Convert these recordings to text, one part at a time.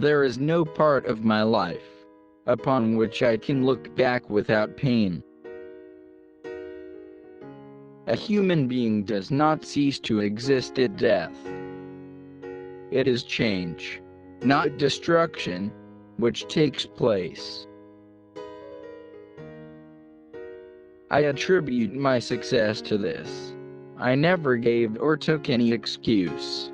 There is no part of my life upon which I can look back without pain. A human being does not cease to exist at death. It is change, not destruction, which takes place. I attribute my success to this. I never gave or took any excuse.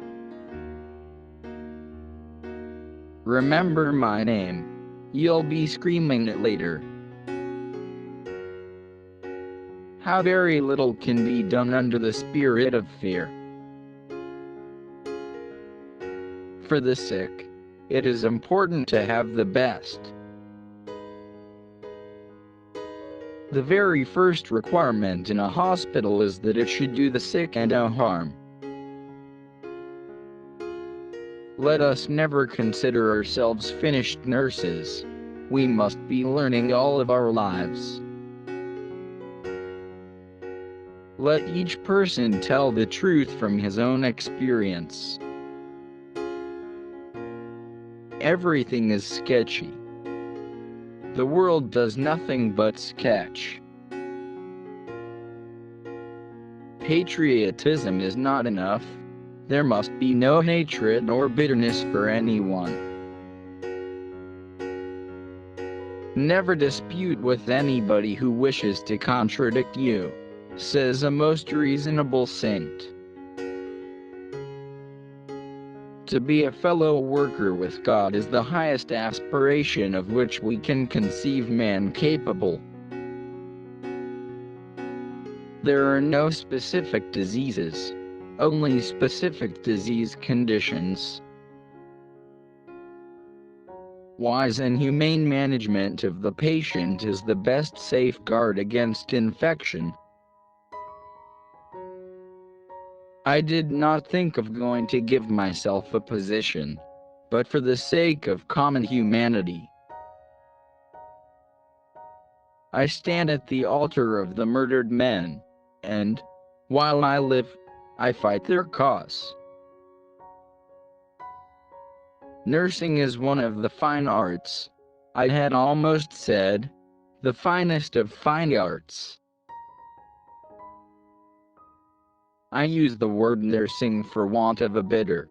Remember my name. You'll be screaming it later. How very little can be done under the spirit of fear. For the sick, it is important to have the best. The very first requirement in a hospital is that it should do the sick no harm. Let us never consider ourselves finished nurses. We must be learning all of our lives. Let each person tell the truth from his own experience. Everything is sketchy. The world does nothing but sketch. Patriotism is not enough. There must be no hatred nor bitterness for anyone. Never dispute with anybody who wishes to contradict you, says a most reasonable saint. To be a fellow worker with God is the highest aspiration of which we can conceive man capable. There are no specific diseases, only specific disease conditions. Wise and humane management of the patient is the best safeguard against infection. I did not think of going to give myself a position, but for the sake of common humanity. I stand at the altar of the murdered men, and, while I live, I fight their cause. Nursing is one of the fine arts. I had almost said, the finest of fine arts. I use the word nursing for want of a better.